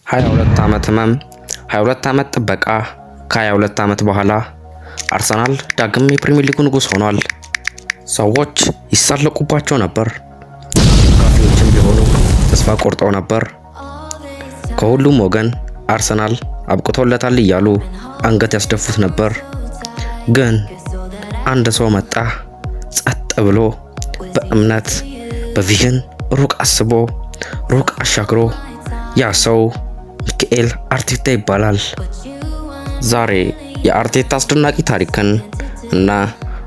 22 ዓመት ህመም፣ 22 ዓመት ጥበቃ። ከ22 ዓመት በኋላ አርሰናል ዳግም የፕሪሚየር ሊግ ንጉስ ሆኗል። ሰዎች ይሳለቁባቸው ነበር፣ ደጋፊዎችም ቢሆኑ ተስፋ ቆርጠው ነበር። ከሁሉም ወገን አርሰናል አብቅቶለታል እያሉ አንገት ያስደፉት ነበር። ግን አንድ ሰው መጣ፣ ጸጥ ብሎ በእምነት በቪዥን ሩቅ አስቦ ሩቅ አሻግሮ። ያ ሰው ሚካኤል አርቴታ ይባላል። ዛሬ የአርቴታ አስደናቂ ታሪክን እና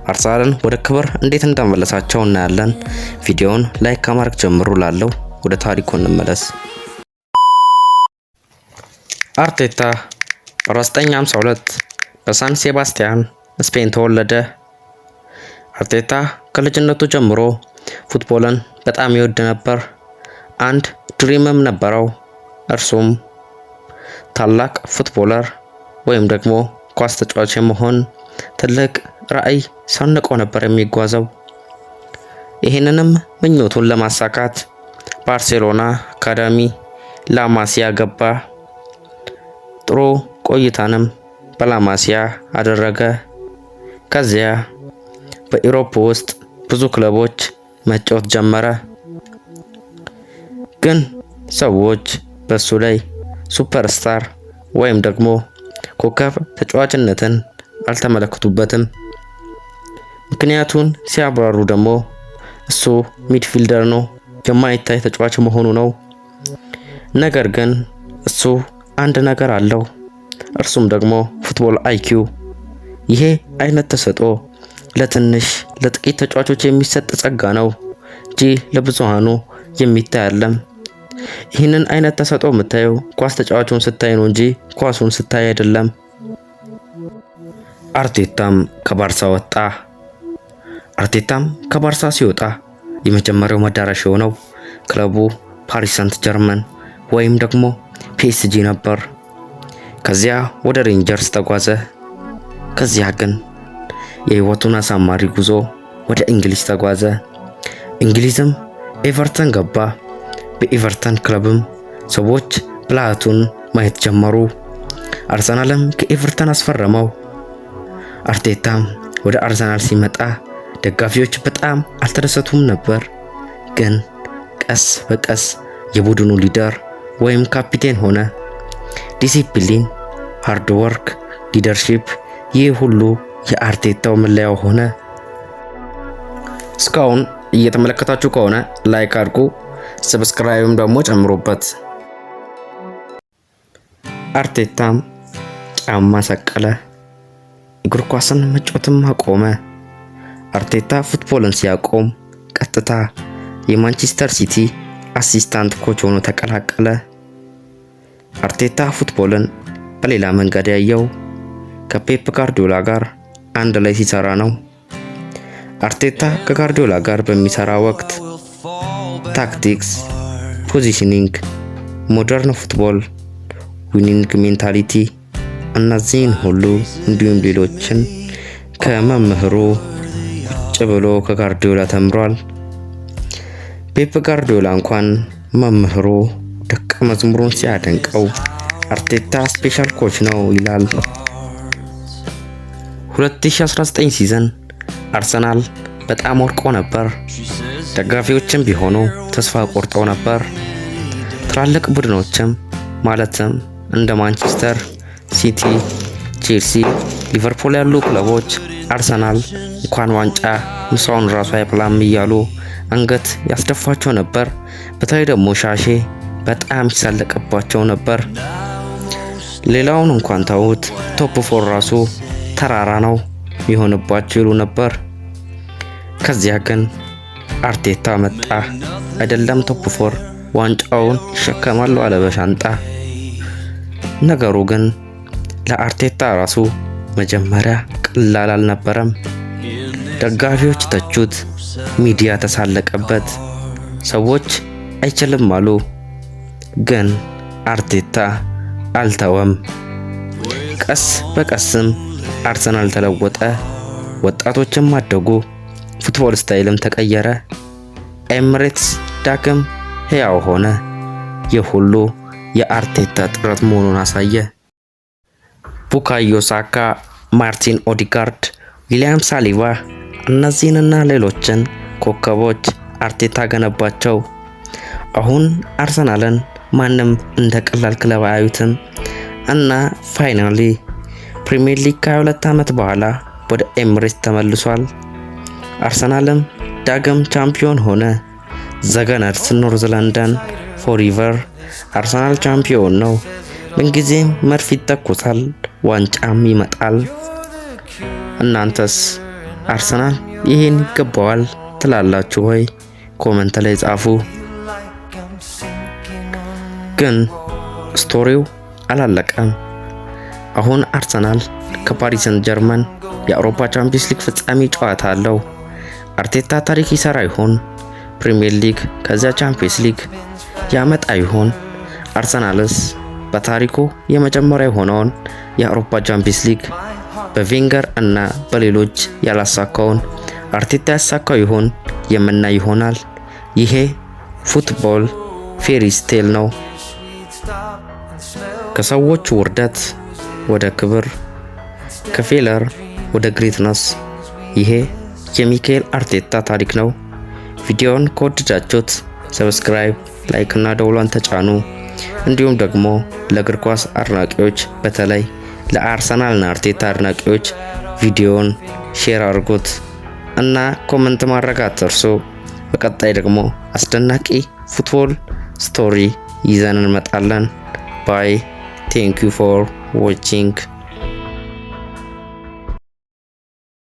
አርሰናልን ወደ ክብር እንዴት እንዳመለሳቸው እናያለን። ቪዲዮውን ላይክ ከማድረግ ጀምሩ። ላለው ወደ ታሪኩ እንመለስ። አርቴታ በ1952 በሳን ሴባስቲያን ስፔን ተወለደ። አርቴታ ከልጅነቱ ጀምሮ ፉትቦልን በጣም ይወድ ነበር። አንድ ድሪምም ነበረው። እርሱም ታላቅ ፉትቦለር ወይም ደግሞ ኳስ ተጫዋች የመሆን ትልቅ ራዕይ ሰንቆ ነበር የሚጓዘው። ይህንንም ምኞቱን ለማሳካት ባርሴሎና አካዳሚ ላማሲያ ገባ። ጥሩ ቆይታንም በላማሲያ አደረገ። ከዚያ በኢሮፕ ውስጥ ብዙ ክለቦች መጫወት ጀመረ። ግን ሰዎች በሱ ላይ ሱፐርስታር ወይም ደግሞ ኮከብ ተጫዋችነትን አልተመለከቱበትም። ምክንያቱን ሲያብራሩ ደግሞ እሱ ሚድፊልደር ነው፣ የማይታይ ተጫዋች መሆኑ ነው። ነገር ግን እሱ አንድ ነገር አለው፣ እርሱም ደግሞ ፉትቦል አይኪው። ይሄ አይነት ተሰጥኦ ለጥቂት ተጫዋቾች የሚሰጥ ጸጋ ነው እንጂ ለብዙሃኑ የሚታይ አይደለም። ይህንን አይነት ተሰጥኦ የምታየው ኳስ ተጫዋቹን ስታይ ነው እንጂ ኳሱን ስታይ አይደለም። አርቴታም ከባርሳ ወጣ። አርቴታም ከባርሳ ሲወጣ የመጀመሪያው መዳረሻ የሆነው ክለቡ ፓሪስ ሰንት ጀርመን ወይም ደግሞ ፒኤስጂ ነበር። ከዚያ ወደ ሬንጀርስ ተጓዘ። ከዚያ ግን የህይወቱን አሳማሪ ጉዞ ወደ እንግሊዝ ተጓዘ። እንግሊዝም ኤቨርተን ገባ። በኤቨርተን ክለብም ሰዎች ብልሃቱን ማየት ጀመሩ። አርሰናልም ከኤቨርተን አስፈረመው። አርቴታም ወደ አርሰናል ሲመጣ ደጋፊዎች በጣም አልተደሰቱም ነበር። ግን ቀስ በቀስ የቡድኑ ሊደር ወይም ካፒቴን ሆነ። ዲሲፕሊን፣ ሃርድ ወርክ፣ ሊደርሺፕ፣ ይህ ሁሉ የአርቴታው መለያው ሆነ። እስካሁን እየተመለከታችሁ ከሆነ ላይክ አድርጉ፣ ሰብስክራይብም ደግሞ ጨምሩበት። አርቴታም ጫማ ሰቀለ፣ እግር ኳስን መጫወትም አቆመ። አርቴታ ፉትቦልን ሲያቆም ቀጥታ የማንቸስተር ሲቲ አሲስታንት ኮች ሆኖ ተቀላቀለ። አርቴታ ፉትቦልን በሌላ መንገድ ያየው ከፔፕ ጋርዲዮላ ጋር አንድ ላይ ሲሰራ ነው። አርቴታ ከጋርዲዮላ ጋር በሚሰራ ወቅት ታክቲክስ፣ ፖዚሽኒንግ፣ ሞደርን ፉትቦል፣ ዊኒንግ ሜንታሊቲ እነዚህን ሁሉ እንዲሁም ሌሎችን ከመምህሩ ቁጭ ብሎ ከጋርዲዮላ ተምሯል። ፔፕ ጋርዲዮላ እንኳን መምህሩ ደቀ መዝሙሩን ሲያደንቀው አርቴታ ስፔሻል ኮች ነው ይላል። 2019 ሲዝን አርሰናል በጣም ወድቆ ነበር። ደጋፊዎችም ቢሆኑ ተስፋ ቆርጠው ነበር። ትላልቅ ቡድኖችም ማለትም እንደ ማንቸስተር ሲቲ፣ ቼልሲ፣ ሊቨርፑል ያሉ ክለቦች አርሰናል እንኳን ዋንጫ ምሳውን ራሱ አይበላም እያሉ አንገት ያስደፋቸው ነበር። በተለይ ደግሞ ሻሼ በጣም ይሳለቅባቸው ነበር። ሌላውን እንኳን ተውት፣ ቶፕ ፎር ራሱ ተራራ ነው የሚሆንባቸው ይሉ ነበር። ከዚያ ግን አርቴታ መጣ። አይደለም ቶፕ ፎር ዋንጫውን ይሸከማሉ አለ በሻንጣ። ነገሩ ግን ለአርቴታ ራሱ መጀመሪያ ቀላል አልነበረም። ደጋፊዎች ተቹት፣ ሚዲያ ተሳለቀበት፣ ሰዎች አይችልም አሉ። ግን አርቴታ አልተወም። ቀስ በቀስም አርሰናል ተለወጠ፣ ወጣቶችም አደጉ፣ ፉትቦል ስታይልም ተቀየረ። ኤምሬትስ ዳግም ሕያው ሆነ። ይህ ሁሉ የአርቴታ ጥረት መሆኑን አሳየ። ቡካዮ ሳካ፣ ማርቲን ኦዲጋርድ፣ ዊሊያም ሳሊባ እነዚህንና ሌሎችን ኮከቦች አርቴታ ገነባቸው። አሁን አርሰናልን ማንም እንደ ቀላል ክለብ አያዩትም እና ፋይናሊ ፕሪሚየር ሊግ ከ22 ዓመት በኋላ ወደ ኤምሬትስ ተመልሷል። አርሰናልም ዳግም ቻምፒዮን ሆነ። ዘገነርስ ኖርዝ ለንደን ፎሪቨር። አርሰናል ቻምፒዮን ነው። ምንጊዜም መርፍ ይተኩሳል፣ ዋንጫም ይመጣል። እናንተስ አርሰናል ይሄን ይገባዋል ትላላችሁ ወይ? ኮመንት ላይ ጻፉ። ግን ስቶሪው አላለቀም። አሁን አርሰናል ከፓሪስ ሰን ጀርመን የአውሮፓ ቻምፒየንስ ሊግ ፍጻሜ ጨዋታ አለው። አርቴታ ታሪክ ይሰራ ይሆን? ፕሪሚየር ሊግ ከዚያ ቻምፒየንስ ሊግ ያመጣ ይሆን? አርሰናልስ በታሪኩ የመጀመሪያ የሆነውን የአውሮፓ ቻምፒየንስ ሊግ በቬንገር እና በሌሎች ያላሳካውን አርቴታ ያሳካው ይሆን? የምናይ ይሆናል። ይሄ ፉትቦል ፌሪስቴል ነው። ከሰዎች ውርደት ወደ ክብር፣ ከፌለር ወደ ግሬትነስ። ይሄ የሚካኤል አርቴታ ታሪክ ነው። ቪዲዮውን ከወደዳችሁት ሰብስክራይብ፣ ላይክ እና ደውሏን ተጫኑ። እንዲሁም ደግሞ ለእግር ኳስ አድናቂዎች በተለይ ለአርሰናልና አርቴታ አድናቂዎች ቪዲዮውን ሼር አድርጉት እና ኮመንት ማድረግ አትርሱ። በቀጣይ ደግሞ አስደናቂ ፉትቦል ስቶሪ ይዘን እንመጣለን። ባይ ቴንክ ዩ ፎር ዋቺንግ።